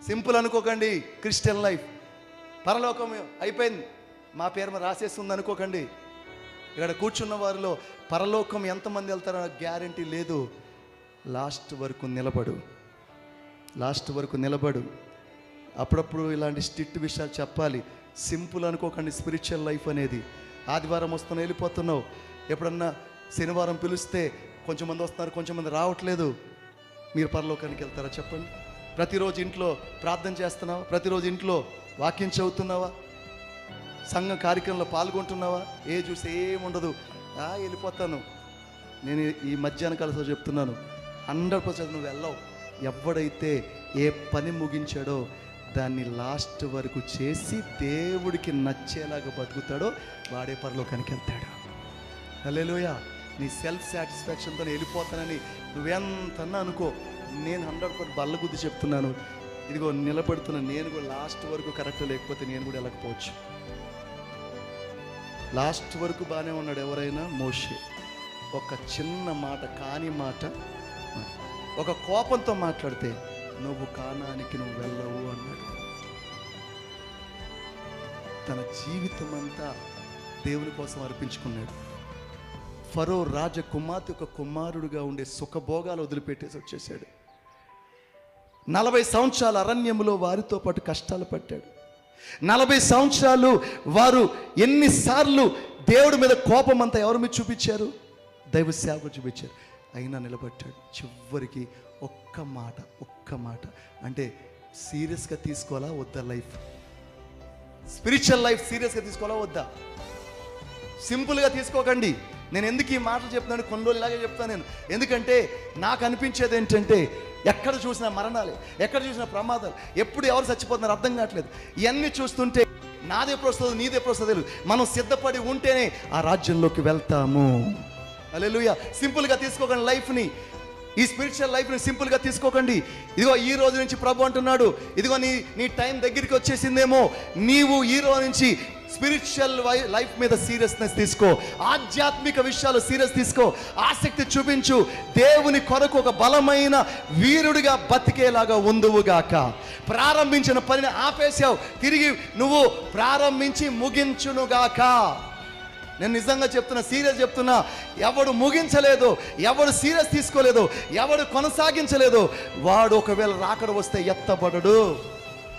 Simple అనుకోకండి. Christian life పరలోకం అయిపోయింది, మా పేరు మీద రాసేస్తుంది అనుకోకండి. ఇక్కడ కూర్చున్న వారిలో పరలోకం ఎంతమంది వెళ్తారో గ్యారంటీ లేదు. లాస్ట్ వరకు నిలబడు. అప్పుడప్పుడు ఇలాంటి స్ట్రిక్ట్ విషయాలు చెప్పాలి. సింపుల్ అనుకోకండి స్పిరిచువల్ లైఫ్ అనేది. ఆదివారం వస్తున్నా వెళ్ళిపోతున్నావు, ఎప్పుడన్నా శనివారం పిలిస్తే కొంచెం మంది వస్తున్నారు, కొంచెం మంది రావట్లేదు. మీరు పరలోకానికి వెళ్తారా చెప్పండి? ప్రతిరోజు ఇంట్లో ప్రార్థన చేస్తున్నావా? ప్రతిరోజు ఇంట్లో వాక్యం చదువుతున్నావా? సంఘ కార్యక్రమంలో పాల్గొంటున్నావా? చూసి ఏముండదు, వెళ్ళిపోతాను. నేను ఈ మధ్యాహ్న కాలంలో చెప్తున్నాను, 100% నువ్వు వెళ్ళవు. ఎవడైతే ఏ పని ముగించాడో దాన్ని లాస్ట్ వరకు చేసి దేవుడికి నచ్చేలాగా బతుకుతాడో వాడే పరలోకానికి వెళ్తాడు. హల్లెలూయా. నీ సెల్ఫ్ సాటిస్ఫాక్షన్తో వెళ్ళిపోతానని నువ్వెంతన్నా అనుకో, నేను 100% బల్లగుద్ది చెప్తున్నాను. ఇదిగో నిలబడుతున్నాను, నేను కూడా లాస్ట్ వరకు కరెక్ట్ లేకపోతే నేను కూడా వెళ్ళకపోవచ్చు. లాస్ట్ వరకు బాగానే ఉన్నాడు. ఎవరైనా మోషే ఒక చిన్న మాట, కాని మాట, ఒక కోపంతో మాట్లాడితే నువ్వు కానానికి నువ్వు వెళ్ళవు అన్నాడు. తన జీవితం అంతా దేవుని కోసం అర్పించుకున్నాడు. ఫరో రాజకుమార్తె ఒక కుమారుడుగా ఉండే సుఖభోగాలు వదిలిపెట్టేసి వచ్చేసాడు. 40 సంవత్సరాల అరణ్యములో వారితో పాటు కష్టాలు పట్టాడు. 40 సంవత్సరాలు వారు ఎన్నిసార్లు దేవుడి మీద కోపం అంతా ఎవరి మీద చూపించారు? దైవ సేవకులు చూపించారు. అయినా నిలబడ్డాడు. చివరికి ఒక్క మాట అంటే సీరియస్గా తీసుకోవాలా వద్దా? లైఫ్ స్పిరిచువల్ లైఫ్ సీరియస్గా తీసుకోవాలా వద్దా? సింపుల్గా తీసుకోకండి. నేను ఎందుకు ఈ మాటలు చెప్తున్నాను, కొన్ని రోజులాగే చెప్తాను నేను. ఎందుకంటే నాకు అనిపించేది ఏంటంటే, ఎక్కడ చూసినా మరణాలే, ఎక్కడ చూసినా ప్రమాదాలు, ఎప్పుడు ఎవరు చచ్చిపోతున్నారు అర్థం కావట్లేదు. ఇవన్నీ చూస్తుంటే నాదెప్పుడు వస్తుందో నీదెప్పుడు వస్తుందో మనం సిద్ధపడి ఉంటేనే ఆ రాజ్యంలోకి వెళ్తాము. హల్లెలూయా. సింపుల్గా తీసుకోకండి లైఫ్ని, ఈ స్పిరిచువల్ లైఫ్ని సింపుల్గా తీసుకోకండి. ఇదిగో ఈ రోజు నుంచి ప్రభు అంటున్నాడు, ఇదిగో నీ టైం దగ్గరికి వచ్చేసిందేమో, నీవు ఈ రోజు నుంచి స్పిరిచువల్ లైఫ్ మీద సీరియస్నెస్ తీసుకో, ఆధ్యాత్మిక విషయాలు సీరియస్ తీసుకో, ఆసక్తి చూపించు, దేవుని కొరకు ఒక బలమైన వీరుడిగా బతికేలాగా ఉందువుగాక. ప్రారంభించిన పనిని ఆపేసావు, తిరిగి నువ్వు ప్రారంభించి ముగించునుగాక. నేను నిజంగా చెప్తున్నా, సీరియస్ చెప్తున్నా. ఎవడు ముగించలేదు, ఎవడు సీరియస్ తీసుకోలేదు, ఎవడు కొనసాగించలేదు, వాడు ఒకవేళ రాకడ వస్తే ఎత్తబడడు.